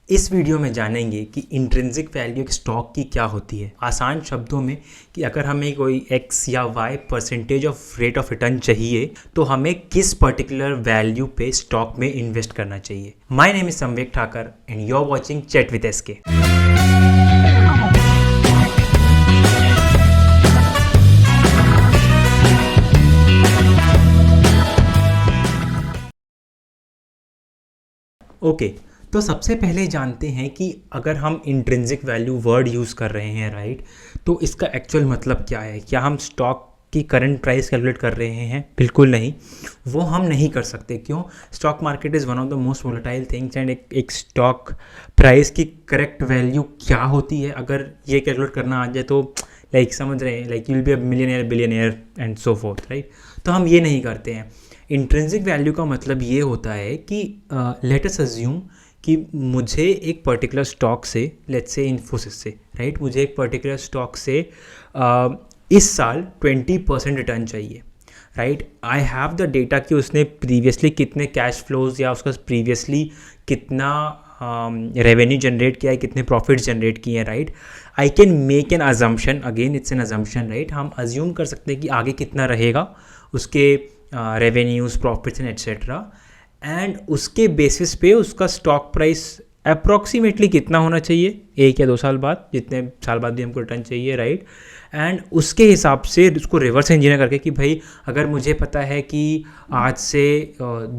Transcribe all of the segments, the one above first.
इस वीडियो में जानेंगे कि इंट्रिंसिक वैल्यू एक स्टॉक की क्या होती है। आसान शब्दों में कि अगर हमें कोई x या y percentage of rate of return चाहिए तो हमें किस पर्टिकुलर वैल्यू पे स्टॉक में इन्वेस्ट करना चाहिए। My name is Sanvek Thakar and you are watching chat with SK. Okay, तो सबसे पहले जानते हैं कि अगर हम इंट्रिंसिक वैल्यू वर्ड यूज़ कर रहे हैं राइट, तो इसका एक्चुअल मतलब क्या है। क्या हम स्टॉक की करंट प्राइस कैलकुलेट कर रहे हैं? बिल्कुल नहीं, वो हम नहीं कर सकते। क्यों? Stock market is one of the most volatile things and एक स्टॉक प्राइस की करेक्ट वैल्यू क्या होती है अगर ये कैलकुलेट करना आ जाए तो लाइक समझ रहे हैं, like you will be a millionaire billionaire and so fourth right. तो हम ये नहीं करते हैं। इंट्रिंसिक वैल्यू का मतलब ये होता है कि लेट अस अज्यूम कि मुझे एक पर्टिकुलर स्टॉक से, लेट्स से इन्फोसिस से राइट, मुझे एक पर्टिकुलर स्टॉक से इस साल 20% रिटर्न चाहिए right. I have the data कि उसने प्रीवियसली कितने कैश फ्लोज या उसका प्रीवियसली कितना रेवेन्यू जनरेट किया है, कितने प्रॉफिट्स जनरेट किए हैं right. I can make an assumption, again it's an assumption right. हम अज्यूम कर सकते हैं कि आगे कितना रहेगा उसके revenues, profits and etcetera, and उसके बेसिस पे उसका स्टॉक प्राइस अप्रॉक्सीमेटली कितना होना चाहिए 1 या 2 साल बाद, जितने साल बाद भी हमको रिटर्न चाहिए राइट। एंड उसके हिसाब से उसको रिवर्स इंजीनियर करके कि भाई अगर मुझे पता है कि आज से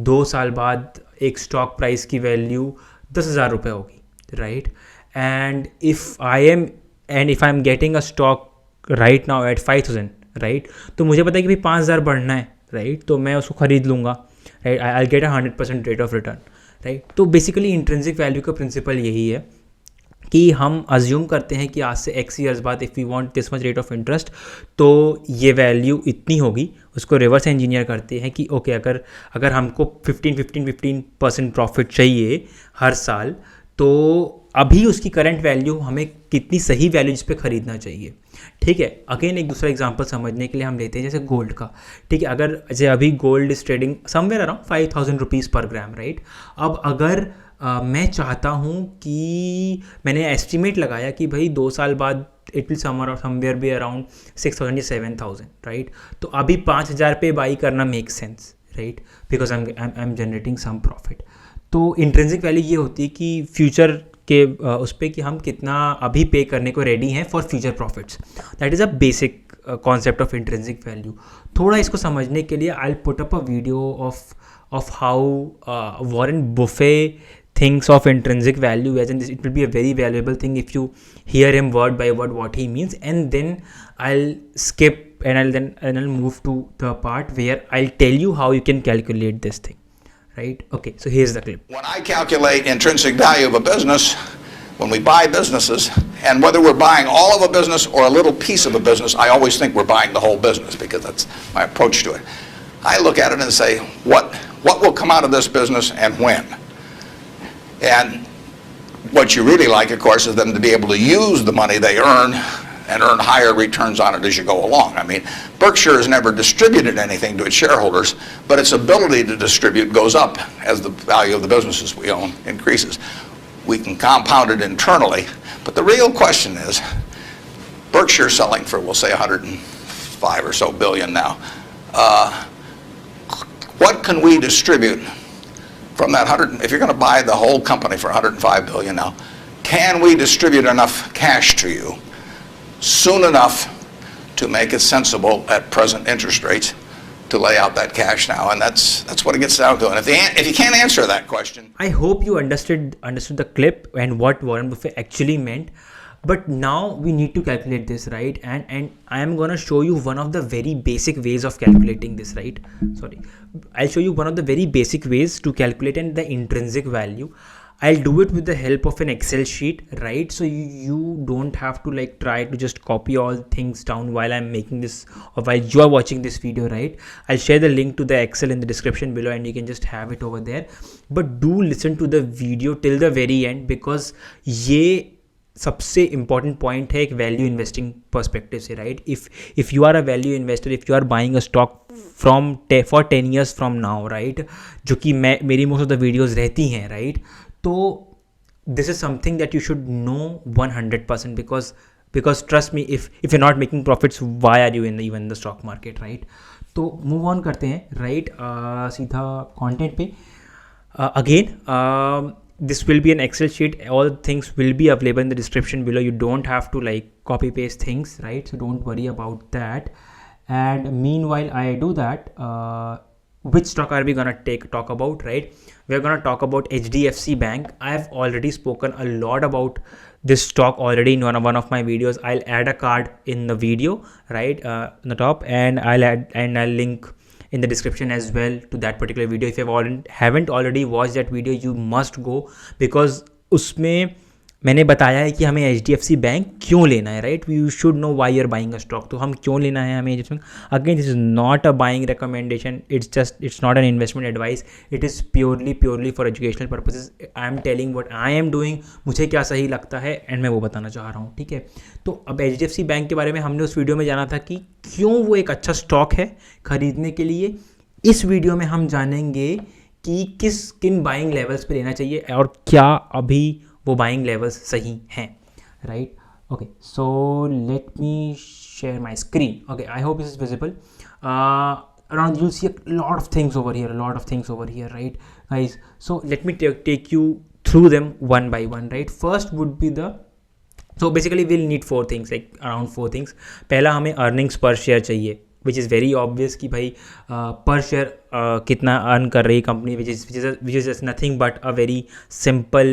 2 साल बाद एक स्टॉक प्राइस की वैल्यू 10,000 रुपये होगी right, and if I am getting a stock right now at 5,000 right, तो मुझे पता है कि भाई 5,000 बढ़ना है राइट, तो मैं उसको ख़रीद लूँगा right. I get 100% rate of return right. तो बेसिकली इंट्रिंसिक वैल्यू का प्रिंसिपल यही है कि हम अज्यूम करते हैं कि आज से x ईयर्स बाद if we want this much rate of interest तो ये वैल्यू इतनी होगी। उसको रिवर्स इंजीनियर करते हैं कि ओके अगर हमको 15% प्रॉफिट चाहिए हर साल, तो अभी उसकी करंट वैल्यू हमें कितनी सही वैल्यू जिस पे ख़रीदना चाहिए। ठीक है, अगेन एक दूसरा एग्जांपल समझने के लिए हम लेते हैं जैसे गोल्ड का। ठीक है, अगर जैसे अभी gold is trading somewhere around 5,000 rupees पर ग्राम राइट। अब अगर मैं चाहता हूँ कि मैंने एस्टिमेट लगाया कि भाई 2 साल बाद it will somewhere be around 6,000 या 7,000 राइट, तो अभी 5,000 पे बाई करना make sense right, because I am generating some profit. तो इंट्रिंसिक वैल्यू ये होती है कि फ्यूचर के उस पर कि हम कितना अभी पे करने को रेडी हैं for future profits. That is a basic concept of intrinsic value. थोड़ा इसको समझने के लिए I put up a video of how Warren Buffett thinks of intrinsic value as, and it will be a very valuable thing if you hear him word by word what he means, and then I'll skip and I'll move to the part where I'll tell you how you can calculate this thing right. Okay, so here's the clip. When I calculate intrinsic value of a business, when we buy businesses, and whether we're buying all of a business or a little piece of a business, I always think we're buying the whole business because that's my approach to it. I look at it and say, what will come out of this business and when? And what you really like, of course, is them to be able to use the money they earn and earn higher returns on it as you go along. I mean, Berkshire has never distributed anything to its shareholders, but its ability to distribute goes up as the value of the businesses we own increases. We can compound it internally, but the real question is, Berkshire selling for, we'll say, 105 or so billion now. What can we distribute from that 100, if you're going to buy the whole company for 105 billion now, can we distribute enough cash to you soon enough to make it sensible at present interest rates to lay out that cash now? And that's what it gets down to. And if you can't answer that question, I hope you understood the clip and what Warren Buffett actually meant. But now we need to calculate this right, and I am gonna show you one of the very basic ways of calculating this right. I'll show you one of the very basic ways to calculate the intrinsic value. I'll do it with the help of an Excel sheet right, so you don't have to like try to just copy all things down while I'm making this or while you are watching this video right. I'll share the link to the Excel in the description below and you can just have it over there. But do listen to the video till the very end because ये सबसे important point है एक value investing perspective से right. If you are a value investor, if you are buying a stock for 10 years from now right, जो कि मेरी most of the videos रहती हैं राइट, तो this is something that you should know 100% because trust me, if you're not making profits, why are you in even the stock market, right? तो move on करते हैं, right, सीधा content पे. Again, this will be an Excel sheet. All things will be available in the description below. You don't have to like copy paste things, right? So don't worry about that. And meanwhile I do that, which stock are we gonna talk about, right? We're gonna talk about HDFC Bank. I have already spoken a lot about this stock already in one of my videos. I'll add a card in the video, right, on the top, and I'll link in the description as well to that particular video. If you haven't already watched that video, you must go, because उसमें मैंने बताया है कि हमें HDFC bank क्यों लेना है, right? You should know why you're buying a stock. तो हम क्यों लेना है हमें HDFC. Again, this is not a buying recommendation, it's not an investment advice, it is purely for educational purposes. I am telling what I am doing, मुझे क्या सही लगता है एंड मैं वो बताना चाह रहा हूँ, ठीक है? तो अब HDFC बैंक के बारे में हमने उस वीडियो में जाना था कि क्यों वो एक अच्छा स्टॉक है खरीदने के लिए. इस वीडियो में हम जानेंगे कि किन बाइंग लेवल्स पे लेना चाहिए और क्या अभी वो बाइंग लेवल्स सही हैं, right? Okay, so let me share my screen. Okay, I hope this is visible. Around you'll see a lot of things over here, right, guys? So let me take you through them one by one, right? First would be so basically we'll need around four things. पहला हमें earnings per share चाहिए, which is very obvious कि भाई per share कितना earn कर रही है company, which is just nothing but a very simple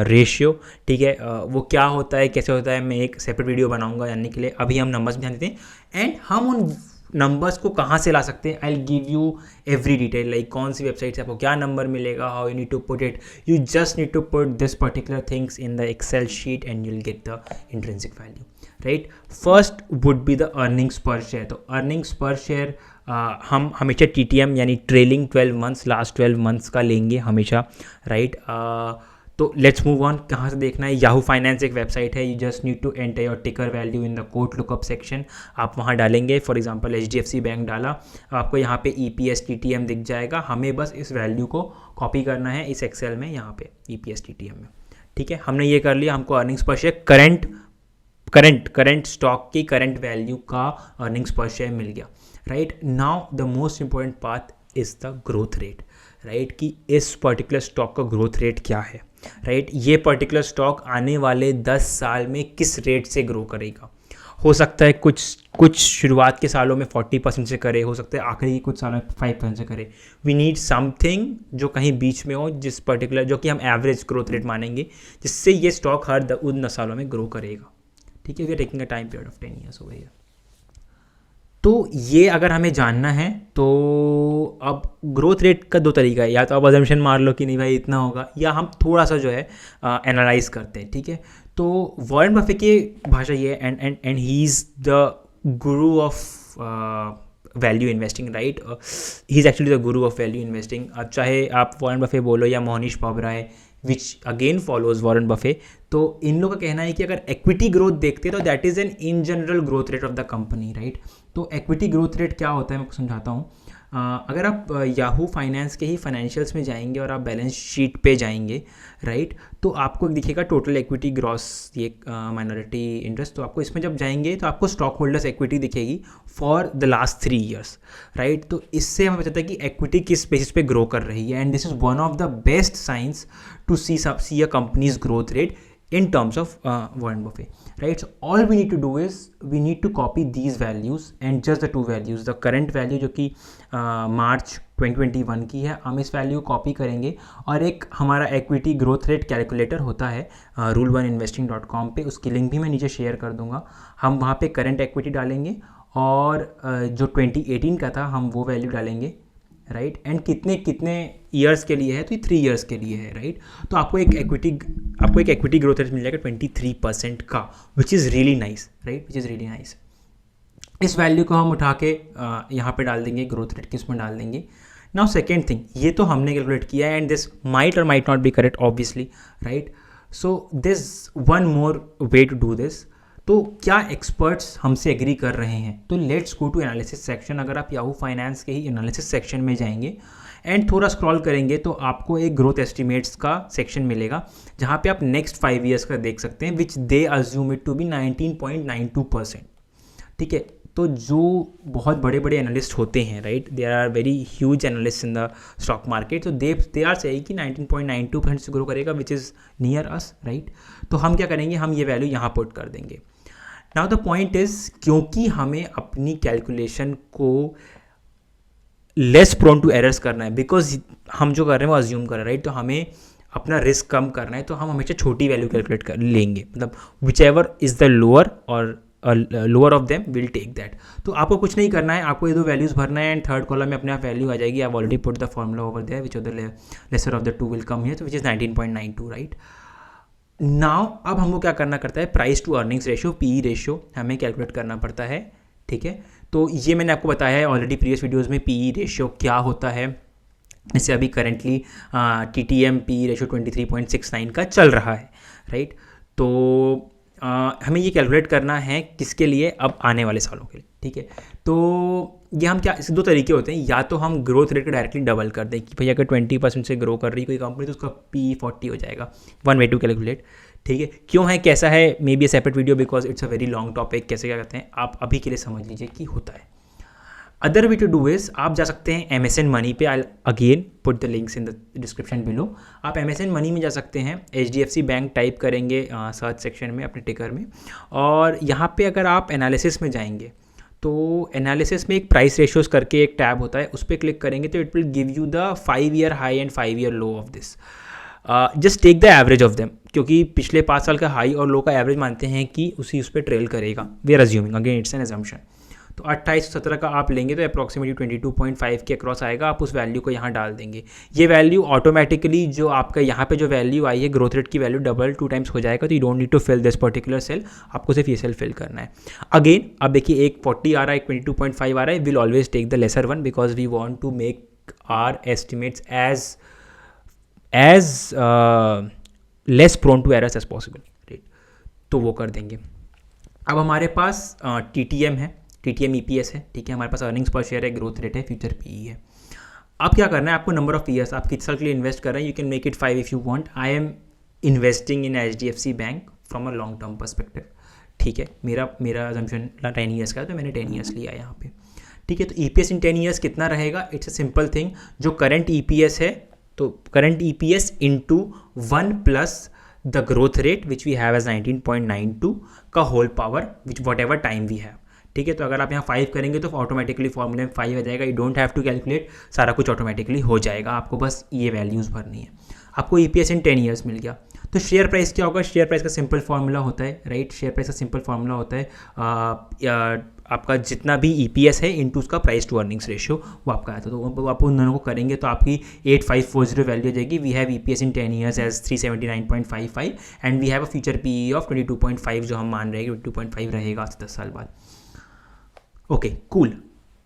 ratio, ठीक है? वो क्या होता है, कैसे होता है, मैं एक सेपरेट वीडियो बनाऊंगा जानने के लिए. अभी हम नंबर्स में ध्यान देते हैं एंड हम उन नंबर्स को कहाँ से ला सकते हैं. I will give you every detail, like कौन सी वेबसाइट से आपको क्या नंबर मिलेगा, how you need to put it. You just need to put this particular things in the excel sheet and you will get the intrinsic value, right? First would be the earnings per share. तो earnings per share हम हमेशा TTM यानी trailing 12 months, last 12 months का लेंगे हमेशा, right? तो let's move on. कहाँ से देखना है? याहू फाइनेंस एक वेबसाइट है. You just need to enter your ticker value in the quote lookup section. आप वहाँ डालेंगे, फॉर एग्जांपल HDFC बैंक डाला, आपको यहाँ पे EPS TTM दिख जाएगा. हमें बस इस वैल्यू को कॉपी करना है इस एक्सेल में, यहाँ पे EPS TTM में, ठीक है? हमने ये कर लिया. हमको earnings per share current stock की करंट वैल्यू का अर्निंग्स पर शेयर मिल गया, right? Now the most important part is the growth rate, right? कि इस पर्टिकुलर स्टॉक का ग्रोथ रेट क्या है, राइट? ये पर्टिकुलर स्टॉक आने वाले 10 साल में किस रेट से ग्रो करेगा. हो सकता है कुछ शुरुआत के सालों में 40% से करे, हो सकता है आखिरी कुछ सालों में 5% से करे. वी नीड समथिंग जो कहीं बीच में हो, जिस पर्टिकुलर जो कि हम एवरेज ग्रोथ रेट मानेंगे, जिससे ये स्टॉक हर उन 10 सालों में ग्रो करेगा, ठीक है? We are taking a time period of 10 years over here. तो ये अगर हमें जानना है तो अब ग्रोथ रेट का दो तरीका है. या तो आप अजम्पशन मार लो कि नहीं भाई इतना होगा, या हम थोड़ा सा जो है एनालाइज करते हैं, ठीक है? तो वॉरेन बफे की भाषा ये है, and he is the Guru of value investing, right? He is actually the Guru of value investing. अब चाहे आप वॉरेन बफे बोलो या मोहनीश पाबरा है, which again follows Warren Buffett. तो इन लोगों का कहना है कि अगर एक्विटी ग्रोथ देखते हैं तो that is an in general growth rate of the company, right? तो एक्विटी ग्रोथ रेट क्या होता है मैं आपको समझाता हूँ. अगर आप याहू फाइनेंस के ही फाइनेंशियल्स में जाएंगे और आप बैलेंस शीट पे जाएंगे, राइट, तो आपको दिखेगा टोटल इक्विटी ग्रॉस ये माइनॉरिटी इंटरेस्ट. तो आपको इसमें जब जाएंगे तो आपको स्टॉक होल्डर्स इक्विटी दिखेगी for the last 3 years, right. तो इससे हमें पता है कि इक्विटी किस बेसिस पे ग्रो कर रही है, and this is one of the best science to see a company's growth rate in terms of Warren Buffett, right? So all we need to do is we need to copy these values and just the two values, the current value जो कि मार्च 2021 की है, हम इस value को copy करेंगे और एक हमारा इक्विटी ग्रोथ रेट कैलकुलेटर होता है rule1investing.com पे, उसकी लिंक भी मैं नीचे शेयर कर दूंगा. हम वहाँ पे करंट इक्विटी डालेंगे और जो 2018 का था हम वो वैल्यू डालेंगे, राइट, एंड कितने ईयर्स के लिए है, तो ये 3 ईयर्स के लिए है, राइट. तो आपको एक इक्विटी ग्रोथ रेट मिल जाएगा 23% का, which is really nice, right, which is really nice. इस वैल्यू को हम उठा के यहाँ पे डाल देंगे, ग्रोथ रेट किस में डाल देंगे. नाउ सेकेंड थिंग, ये तो हमने कैलकुलेट किया है and this might or might not be correct obviously, right. So this one more way to do this. तो क्या एक्सपर्ट्स हमसे एग्री कर रहे हैं, तो let's go to analysis section. अगर आप याहू फाइनेंस के ही एनालिसिस सेक्शन में जाएंगे एंड थोड़ा स्क्रॉल करेंगे तो आपको एक ग्रोथ एस्टिमेट्स का सेक्शन मिलेगा जहाँ पे आप नेक्स्ट 5 ईयर्स का देख सकते हैं, विच दे अज्यूम इट टू बी 19.92%। ठीक है, तो जो बहुत बड़े बड़े एनालिस्ट होते हैं, right, there are very huge analyst in the stock market, तो दे आर से कि 19.92% से ग्रो करेगा, which is near us, right. तो हम क्या करेंगे, हम ये वैल्यू यहाँ पुट कर देंगे। नाउ द पॉइंट इज़, क्योंकि हमें अपनी कैलकुलेशन को लेस प्रोन टू एरर्स करना है, बिकॉज हम जो कर रहे हैं वो अज्यूम कर रहे हैं, राइट, तो हमें अपना रिस्क कम करना है, तो हम हमेशा छोटी वैल्यू कैलकुलेट कर लेंगे, मतलब whichever is the lower or lower of them will take that. तो आपको कुछ नहीं करना है, आपको ये दो वैल्यूज़ भरना है एंड थर्ड कॉलम में अपने आप वैल्यू आ जाएगी। I already put the formula over there, which of the lesser of the two will come here, तो विच इज़ 19.92, राइट। नाउ अब हमको क्या करना करता है, price to earnings ratio, P ratio हमें कैलकुलेट करना पड़ता है। ठीक है, तो ये मैंने आपको बताया है ऑलरेडी प्रीवियस वीडियोस में, पी रेशियो क्या होता है। जैसे अभी करेंटली TTM पी रेशियो 23.69 का चल रहा है, राइट। तो हमें ये कैलकुलेट करना है किसके लिए, अब आने वाले सालों के लिए। ठीक है, तो ये हम क्या, इसके दो तरीके होते हैं, या तो हम ग्रोथ रेट को डायरेक्टली डबल कर दें कि भाई अगर 20% से ग्रो कर रही कोई कंपनी तो उसका P40 हो जाएगा, वन वे टू कैलकुलेट। ठीक है, क्यों है, कैसा है, may be A separate video because it's a very long topic, कैसे क्या करते हैं आप अभी के लिए समझ लीजिए कि होता है। Other way to do is, आप जा सकते हैं MSN मनी पे, I again put the links in the description below. आप MSN मनी में जा सकते हैं, HDFC बैंक टाइप करेंगे सर्च सेक्शन में अपने टिकर में, और यहाँ पे अगर आप एनालिसिस में जाएंगे तो एनालिसिस में एक प्राइस रेशियोज करके एक टैब होता है, उस पर क्लिक करेंगे तो it will give you the 5 year high and 5 year low of this. Just take the average of them, क्योंकि पिछले 5 साल का हाई और लो का एवरेज मानते हैं कि उस पर ट्रेल करेगा, we are assuming, again it's an assumption. तो 2817 का आप लेंगे तो अप्रॉक्सीमेटली 22.5 के अक्रॉस आएगा, आप उस वैल्यू को यहाँ डाल देंगे। ये वैल्यू ऑटोमेटिकली जो आपका यहाँ पे जो वैल्यू आई है ग्रोथ रेट की वैल्यू डबल 2 टाइम्स हो जाएगा, तो you don't need to fill this particular cell, आपको सिर्फ ये सेल फिल करना है। अगेन अब देखिए एक 40 आ रहा है, एक 22.5 आ रहा है, will always take the lesser one because we want to make our estimates as less prone to errors as possible, right. तो वो कर देंगे। अब हमारे पास TTM है, TTM EPS है, ठीक है, हमारे पास अर्निंग्स पर शेयर है, ग्रोथ रेट है, फ्यूचर PE है। अब क्या करना है आपको, नंबर ऑफ ईयर्स, आप किस साल के लिए इन्वेस्ट कर रहे हैं, you can make it 5 if you want. I am investing in HDFC bank from a long term perspective. ठीक है, मेरा अजम्पशन 10 ईयर्स का है, तो मैंने 10 ईयर्स लिया यहाँ पे। ठीक है, तो EPS इन 10 ईयर्स कितना रहेगा, इट्स अ सिंपल थिंग, जो करंट EPS है, तो current EPS into 1 plus the growth rate which we have as 19.92 का whole power which whatever time we have. ठीक है, तो अगर आप यहाँ 5 करेंगे तो ऑटोमेटिकली फॉर्मूले में 5 आ जाएगा, you don't have to calculate, सारा कुछ ऑटोमेटिकली हो जाएगा, आपको बस ये वैल्यूज़ भरनी है। आपको EPS इन 10 ईयर्स मिल गया। तो शेयर प्राइस क्या होगा, शेयर प्राइस का सिंपल फार्मूला होता है, राइट, शेयर प्राइस का सिंपल फार्मूला होता है आपका जितना भी EPS है इनटू उसका प्राइस टू अर्निंग्स रेशियो, वो आपका आता है। तो आप उन दोनों को करेंगे तो आपकी 8540 वैल्यू आ जाएगी। We have EPS in 10 years as 379.55 and we have a future PE of 22.5, जो हम मान रहे हैं 22.5 रहेगा 10 साल बाद। Okay cool.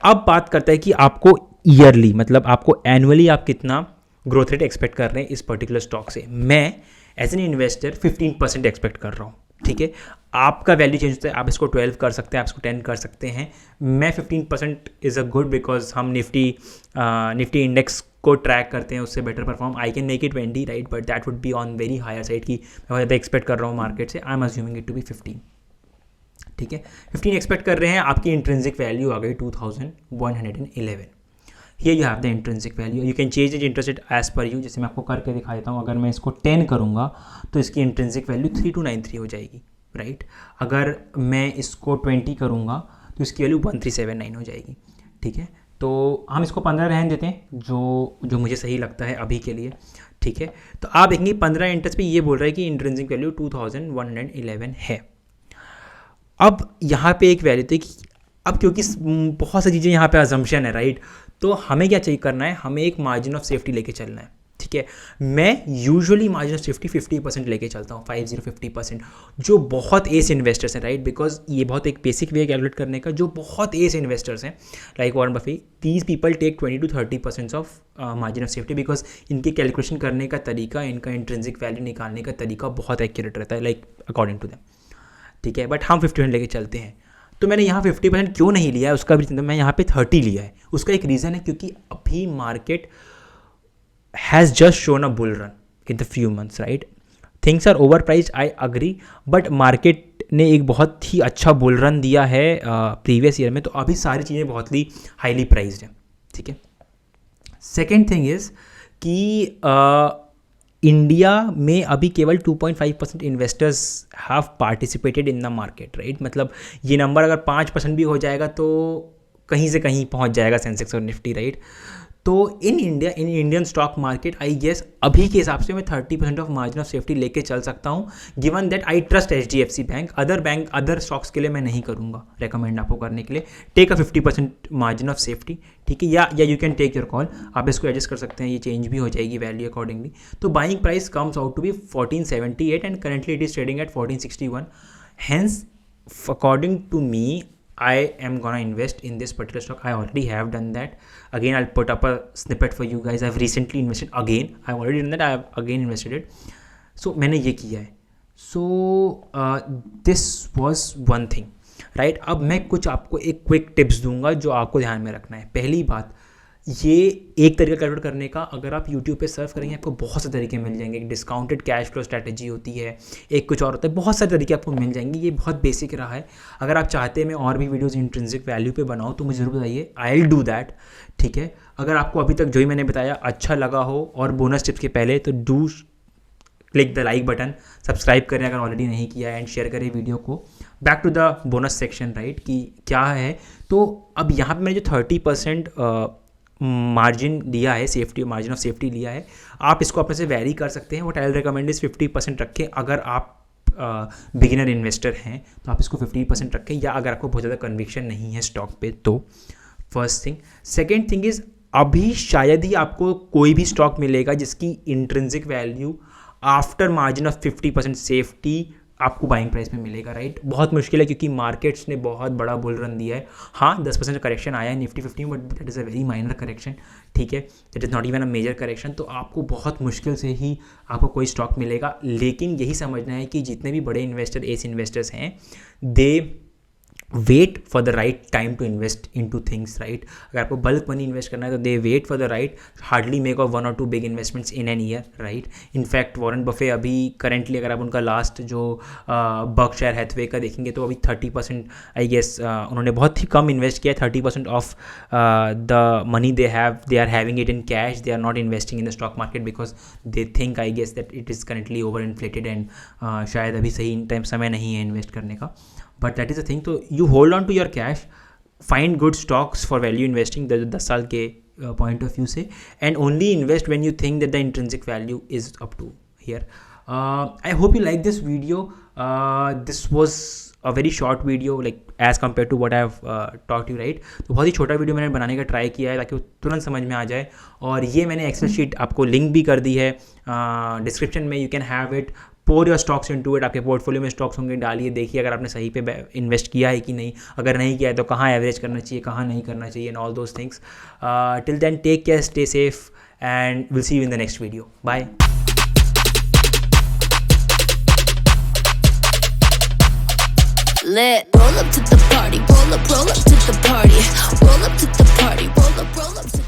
अब बात करते हैं कि आपको ईयरली, मतलब आपको एनुअली आप कितना ग्रोथ रेट एक्सपेक्ट कर रहे हैं इस पर्टिकुलर स्टॉक से। मैं एज एन इन्वेस्टर 15% एक्सपेक्ट कर रहा हूँ। ठीक है, आपका वैल्यू चेंज होता है, आप इसको 12 कर सकते हैं, आप इसको 10 कर सकते हैं। मैं 15% इज़ अ गुड बिकॉज हम निफ्टी इंडेक्स को ट्रैक करते हैं, उससे better perform. I can make it 20, right, but that would be on very higher side की मैं ज़्यादा एक्सपेक्ट कर रहा हूँ मार्केट से। I am assuming it to be 15। ठीक है, 15 एक्सपेक्ट कर रहे हैं, आपकी इंट्रिंसिक वैल्यू आ गई 2111। Here you have the intrinsic value, you can change it interested as per you. जैसे मैं आपको करके दिखा देता हूँ, अगर मैं इसको 10 करूँगा तो इसकी इंट्रिंसिक वैल्यू 3293 हो जाएगी, राइट। अगर मैं इसको 20 करूँगा तो इसकी वैल्यू 1379 हो जाएगी। ठीक है, तो हम इसको 15 रहने देते हैं, जो मुझे सही लगता है अभी के लिए। ठीक है, तो आप देखेंगे 15 इंटरेस्ट पे ये बोल रहा है कि इंट्रिंसिक वैल्यू 2111 है। अब यहाँ पे एक वैल्यू थी कि अब क्योंकि बहुत सी चीज़ें यहाँ पे अजम्पशन है, राइट, तो हमें क्या चाहिए करना है, हमें एक मार्जिन ऑफ सेफ्टी लेके चलना है। ठीक है, मैं यूजुअली मार्जिन ऑफ सेफ्टी 50% लेके चलता हूँ, 50% जो बहुत एस इन्वेस्टर्स हैं, राइट, बिकॉज ये बहुत एक बेसिक वे कैलकुलेट करने का, जो बहुत एस इन्वेस्टर्स हैं like Warren Buffett, these people take 20 to 30% of margin of safety because इनके कैलकुलेशन करने का तरीका, इनका इंट्रिंसिक वैल्यू निकालने का तरीका बहुत एक्यूरेट रहता है, लाइक अकॉर्डिंग टू देम। ठीक है, बट हम 50% लेके चलते हैं। तो मैंने यहाँ 50% क्यों नहीं लिया है, उसका भी मैं यहाँ पे 30 लिया है। उसका एक रीज़न है, क्योंकि अभी market has just shown a bull run in the few months, right? Things are overpriced, I agree, but market ने एक बहुत ही अच्छा बुल रन दिया है प्रीवियस ईयर में, तो अभी सारी चीज़ें बहुत ही हाईली प्राइज्ड हैं, ठीक है. सेकेंड थिंग इज़ कि इंडिया में अभी केवल 2.5% investors have participated in the market, right. मतलब ये नंबर अगर 5% भी हो जाएगा तो कहीं से कहीं पहुंच जाएगा सेंसेक्स और निफ्टी, राइट. तो in India, in Indian stock market, I guess अभी के हिसाब से मैं 30% ऑफ मार्जिन ऑफ सेफ्टी लेके चल सकता हूँ, given that I trust HDFC bank. Other stocks के लिए मैं नहीं करूँगा रेकमेंड आपको करने के लिए. Take a 50% margin of safety, ठीक है, या you can take your call. आप इसको एडजस्ट कर सकते हैं, ये चेंज भी हो जाएगी वैल्यू अकॉर्डिंगली. तो buying price comes out to be 1478 and currently it is trading at 1461. Hence, according to me, I am gonna invest in this particular stock. I already have done that. Again, I'll put up a snippet for you guys. I've recently invested again. I've already done that. I have again invested it. So मैंने ये किया है. So this was one thing, right? अब मैं कुछ आपको एक quick tips दूंगा जो आपको ध्यान में रखना है. पहली बात, ये एक तरीका कैलकुलेट करने का, अगर आप YouTube पे सर्च करेंगे आपको बहुत से तरीके मिल जाएंगे. एक डिस्काउंटेड कैश फ्लो स्ट्रैटेजी होती है, एक कुछ और होता है, बहुत सारे तरीके आपको मिल जाएंगे. ये बहुत बेसिक रहा है. अगर आप चाहते हैं मैं और भी वीडियोस इंट्रिंसिक वैल्यू पे बनाऊँ तो मुझे ज़रूर बताइए, आई विल डू दैट, ठीक है. अगर आपको अभी तक जो ही मैंने बताया अच्छा लगा हो और बोनस टिप्स के पहले, तो do click the like button, subscribe करें अगर ऑलरेडी नहीं किया है, एंड शेयर करें वीडियो को. Back to the bonus section, right, कि क्या है. तो अब यहाँ पे मैंने जो 30% मार्जिन लिया है, सेफ्टी मार्जिन ऑफ सेफ्टी लिया है, आप इसको अपने से वेरी कर सकते हैं. What I will recommend is 50% रखें. अगर आप बिगिनर इन्वेस्टर हैं तो आप इसको 50% रखें, या अगर आपको बहुत ज़्यादा कन्विक्शन नहीं है स्टॉक पे तो. First thing. Second thing is, अभी शायद ही आपको कोई भी स्टॉक मिलेगा जिसकी intrinsic value after margin of 50% safety आपको बाइंग प्राइस में मिलेगा, राइट. बहुत मुश्किल है क्योंकि मार्केट्स ने बहुत बड़ा बुल रन दिया है. हाँ, 10% करेक्शन आया है निफ्टी 50 में, but that is a very minor correction, ठीक है. That is not even a major correction. तो आपको बहुत मुश्किल से ही आपको कोई स्टॉक मिलेगा. लेकिन यही समझना है कि जितने भी बड़े इन्वेस्टर, एस इन्वेस्टर्स हैं, they wait for the right time to invest in two things, right. अगर आपको बल्क मनी इन्वेस्ट करना है तो they wait for the right, hardly make of 1 or 2 big investments in an year, right. In fact Warren Buffett अभी currently अगर आप उनका last जो बर्कशायर हैथवे का देखेंगे तो अभी 30%, आई गेस उन्होंने बहुत ही कम इन्वेस्ट किया. 30% of the money they are having it in cash. They are not investing in the stock market because they think, I guess, that it is currently over inflated and शायद अभी सही time समय नहीं है invest करने का. But that is a thing. तो you hold on to your cash, find good stocks for value investing 10 साल के पॉइंट ऑफ व्यू से, and only invest when you think that the intrinsic value is up to here. I hope you like this video. This was a very short video, like as compared to what I have taught you, right. तो बहुत ही छोटा video मैंने बनाने का try किया है ताकि वो तुरंत समझ में आ जाए. और ये मैंने एक्सेल शीट आपको लिंक भी कर दी है डिस्क्रिप्शन में. You can have it, pour your stocks into it. आपके पोर्टफोलियो में स्टॉक्स होंगे, डालिए, देखिए अगर आपने सही पे इन्वेस्ट किया है कि नहीं. अगर नहीं किया है तो कहाँ एवरेज करना चाहिए, कहाँ नहीं करना चाहिए, and all those things. Till then, take care, stay safe, and will see you in the next video. Bye. Lit. Roll up to the party, roll up to the party, roll up to the party, roll up to